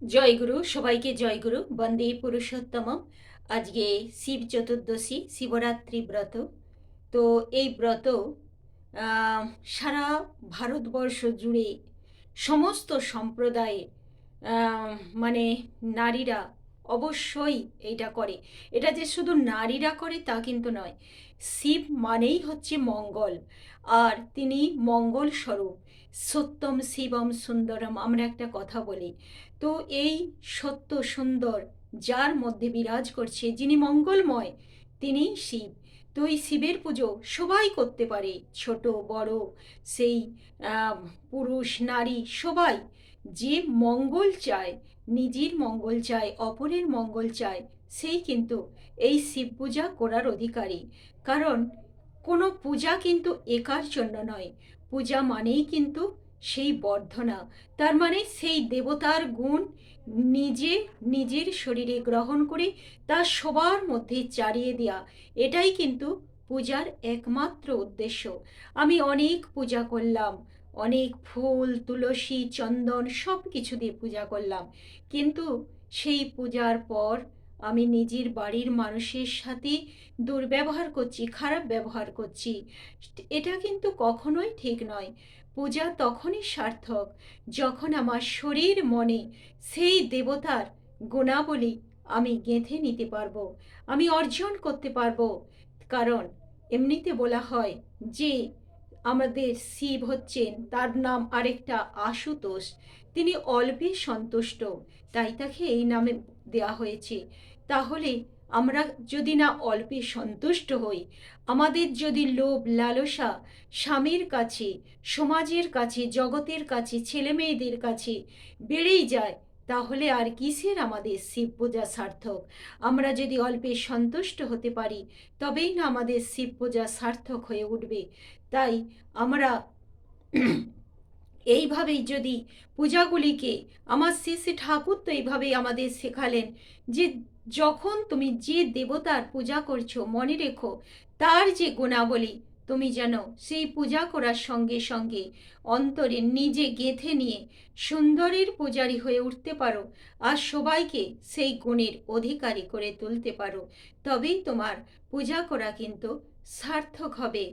জয়গুরু, সবাইকে জয়গুরু। বন্দে পুরুষোত্তম। আজকে শিব চতুর্দশী, শিবরাত্রি ব্রত। তো এই ব্রত আহ, সারা ভারতবর্ষ জুড়ে সমস্ত সম্প্রদায়ে আহ, মানে নারীরা অবশ্যই এইটা করে। এটা যে শুধু নারীরা করে তা কিন্তু নয়। শিব মানেই হচ্ছে মঙ্গল, আর তিনি মঙ্গল স্বরূপ। সত্যম শিবম সুন্দরম, আমরা একটা কথা বলি। তো এই সত্য সুন্দর যার মধ্যে বিরাজ করছে, যিনি মঙ্গলময়, তিনিই শিব। তো এই শিবের পুজো সবাই করতে পারে, ছোট বড়, সেই আহ, পুরুষ নারী সবাই। যে মঙ্গল চায়, নিজের মঙ্গল চায়, অপরের মঙ্গল চায়, সেই কিন্তু এই শিব পূজা করার অধিকারী। কারণ কোনো পূজা কিন্তু একার জন্য নয়। পূজা মানেই কিন্তু সেই বর্ধনা, তার মানে সেই দেবতার গুণ নিজে নিজের শরীরে গ্রহণ করে তা সবার মধ্যে চারিয়ে দেওয়া। এটাই কিন্তু পূজার একমাত্র উদ্দেশ্য। আমি অনেক পূজা করলাম, অনেক ফুল তুলসী চন্দন সব কিছু দিয়ে পূজা করলাম, কিন্তু সেই পূজার পর আমি নিজের বাড়ির মানুষের সাথে দুর্ব্যবহার করছি, খারাপ ব্যবহার করছি। এটা কিন্তু কখনোই ঠিক নয়। পূজা তখনই সার্থক যখন আমার শরীর মনে সেই দেবতার গুণাবলী আমি গেঁথে নিতে পারবো, আমি অর্জন করতে পারবো। কারণ এমনিতে বলা হয় যে আমাদের শিব হচ্ছেন, তার নাম আরেকটা আশুতোষ। তিনি অল্পে সন্তুষ্ট, তাই তাকে এই নামে দেয়া হয়েছে। তাহলে আমরা যদি না অল্পে সন্তুষ্ট হই, আমাদের যদি লোভ লালসা স্বামীর কাছে, সমাজের কাছে, জগতের কাছে, ছেলে মেয়েদের কাছে বেড়েই যায়, তাহলে আর কিসের আমাদের শিব পূজা সার্থক? আমরা যদি অল্পে সন্তুষ্ট হতে পারি, তবেই না আমাদের শিব পূজা সার্থক হয়ে উঠবে। তাই আমরা এইভাবেই যদি পূজাগুলিকে, আমার শ্রী শ্রী ঠাকুর তো এইভাবেই আমাদের শেখালেন যে যখন তুমি যে দেবতার পূজা করছো, মনে রেখো তার যে গুণাবলী তুমি যেন সেই পূজা করার সঙ্গে সঙ্গে অন্তরে নিজে গেঁথে নিয়ে সুন্দরের পূজারী হয়ে উঠতে পারো, আর সবাইকে সেই গুণের অধিকারী করে তুলতে পারো। তবেই তোমার পূজা করা কিন্তু সার্থক হবে।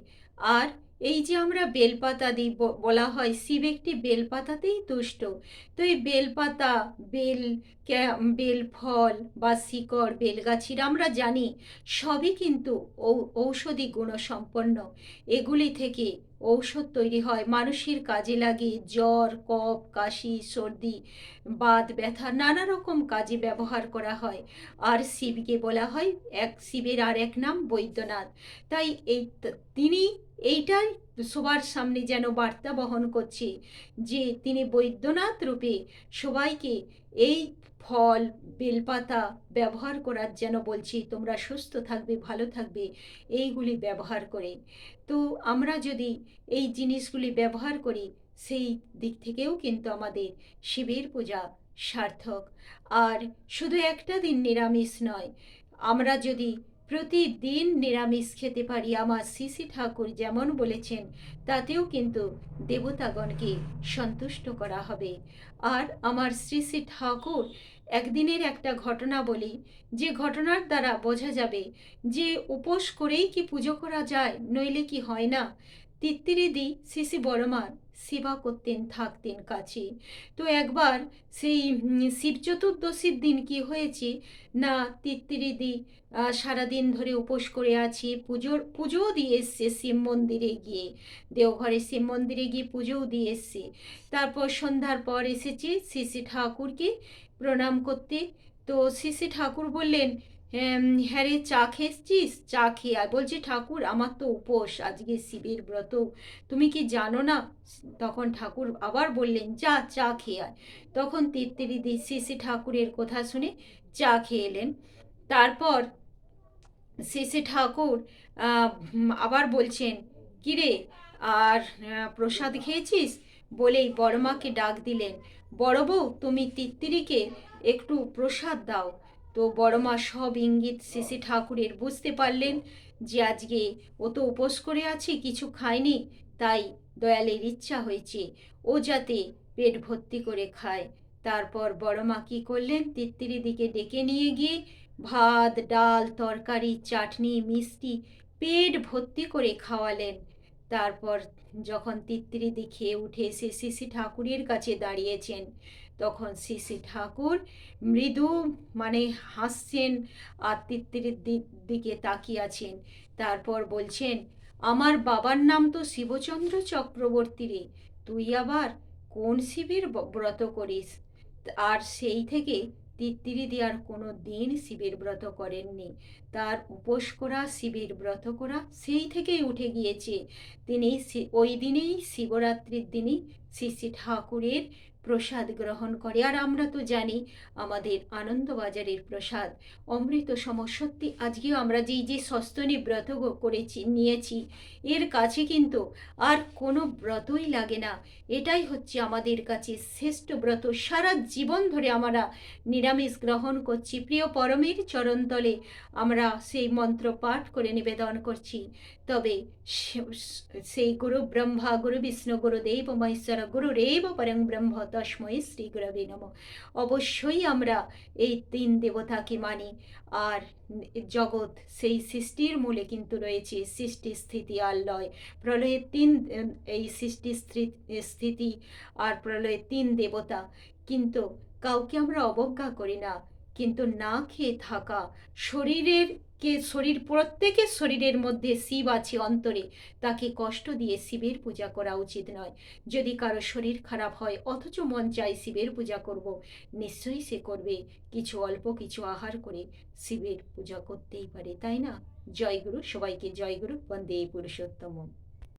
আর এই যে আমরা বেলপাতা দিই, বলা হয় শিব একটি বেলপাতাতেই তুষ্ট। তো এই বেলপাতা, বেল, বেল ফল বা শিকড়, বেলগাছির আমরা জানি সবই কিন্তু ঔষধি গুণসম্পন্ন। এগুলি থেকে ঔষধ তৈরি হয়, মানুষের কাজে লাগে। জ্বর, কফ, কাশি, সর্দি, বাত ব্যথা নানা রকম কাজে ব্যবহার করা হয়। আর শিবকে বলা হয়, শিবের আর এক নাম বৈদ্যনাথ। তাই তিনি এইটাই সবার সামনে যেন বার্তা বহন করছে যে তিনি বৈদ্যনাথ রূপে সবাইকে এই ফল, বেলপাতা ব্যবহার করার যেন বলছি, তোমরা সুস্থ থাকবে, ভালো থাকবে এইগুলি ব্যবহার করে। তো আমরা যদি এই জিনিসগুলি ব্যবহার করি, সেই দিক থেকেও কিন্তু আমাদের শিবের পূজা সার্থক। আর শুধু একটা দিন নিরামিষ নয়, আমরা যদি প্রতিদিন নিরামিষ খেতে পারি, আমার শ্রী ঠাকুর যেমন বলেছেন, তাতেও কিন্তু দেবতাগণকে সন্তুষ্ট করা হবে। আর আমার শ্রী শ্রী ঠাকুর একদিনের একটা ঘটনা বলি, যে ঘটনার দ্বারা বোঝা যাবে যে উপোস করেই কি পুজো করা যায়, নইলে কি হয় না। তিত্তিরিদি শ্রী শ্রী বড়মার সেবা করতেন, থাকতেন কাছে। তো একবার সেই শিব চতুর্দশীর দিন কি হয়েছে না, তিত্তিরিদি সারাদিন ধরে উপোস করে আছি, পুজোও দিয়ে এসছে শিব মন্দিরে গিয়ে, দেওঘরে শিব মন্দিরে গিয়ে পুজোও দিয়ে এসছে। তারপর সন্ধ্যার পর এসেছে শ্রী শ্রী ঠাকুরকে প্রণাম করতে। তো শ্রী শ্রী ঠাকুর বললেন, হ্যাঁ রে, চা খেয়েছিস? চা খেয়ে আয়। বলছে, ঠাকুর আমার তো উপোস, আজকে শিবের ব্রত, তুমি কি জানো না? তখন ঠাকুর আবার বললেন, যা চা খেয়ে আয়। তখন তিত্তিরিদি শ্রী শ্রী ঠাকুরের কথা শুনে চা খেয়ে এলেন। তারপর শ্রী শ্রী ঠাকুর আবার বলছেন, কিরে, আর প্রসাদ খেয়েছিস? বলেই বড়মাকে ডাক দিলেন, বড় বউ, তুমি তিত্তিরিকে একটু প্রসাদ দাও। তো বড়মা সব ইঙ্গিত শ্রী শ্রী ঠাকুরের বুঝতে পারলেন যে আজকে ও তো উপোস করে আছে, কিছু খায়নি, তাই দয়ালের ইচ্ছা হয়েছে ও যাতে পেট ভর্তি করে খায়। তারপর বড় মা কী করলেন, তিত্তিরিদিকে ডেকে নিয়ে গিয়ে ভাত, ডাল, তরকারি, চাটনি, মিষ্টি পেট ভর্তি করে খাওয়ালেন। তারপর যখন তিত্তিরিদি খেয়ে উঠে এসে শ্রী ঠাকুরের কাছে দাঁড়িয়েছেন, তখন শ্রী ঠাকুর মৃদু মানে হাসছেন আর তিত্তিরির দিকে তাকিয়ে আছেন। তারপর বলছেন, আমার বাবার নাম তো শিবচন্দ্র চক্রবর্তী রে, তুই আবার কোন শিবের ব্রত করিস? আর সেই থেকে তিত্তিরিদি আর কোনো দিন শিবের ব্রত করেননি। তার উপোস করা, শিবের ব্রত করা সেই থেকেই উঠে গিয়েছে। তিনি ওই দিনেই শিবরাত্রির দিনই শ্রী শ্রী ঠাকুরের প্রসাদ গ্রহণ করে। আর আমরা তো জানি আমাদের আনন্দবাজারের প্রসাদ অমৃত সম। সত্যি আজকেও আমরা যে সস্তনী ব্রত করেছি নিয়েছি, এর কাছে কিন্তু আর কোনো ব্রতই লাগে না। এটাই হচ্ছে আমাদের কাছে শ্রেষ্ঠ ব্রত। সারা জীবন ধরে আমরা নিরামিষ গ্রহণ করছি, প্রিয় পরমের চরণতলে আমরা সেই মন্ত্র পাঠ করে নিবেদন করছি। তবে সেই গুরু ব্রহ্মা, গুরু বিষ্ণু, গুরুদেব মহেশ্বর, গুরুরেব পরং ব্রহ্ম, তস্মৈ শ্রী গুরবে নমঃ। অবশ্যই আমরা এই তিন দেবতাকে মানি। আর জগৎ সেই সৃষ্টির মূলে কিন্তু রয়েছে সৃষ্টি, স্থিতি আর লয়। প্রলয়ের তিন এই সৃষ্টি, স্থিতি আর প্রলয়ের তিন দেবতা, কিন্তু কাউকে আমরা অবজ্ঞা করি না। কিন্তু না খেয়ে থাকা শরীর, প্রত্যেকের শরীরের মধ্যে শিব আছে অন্তরে, তাকে কষ্ট দিয়ে শিবের পূজা করা উচিত নয়। যদি কারো শরীর খারাপ হয় অথচ মন চায় শিবের পূজা করব, নিশ্চয়ই সে করবে। কিছু অল্প কিছু আহার করে শিবের পূজা করতেই পারে, তাই না? জয়গুরু, সবাইকে জয়গুরু, বন্দে পুরুষোত্তম।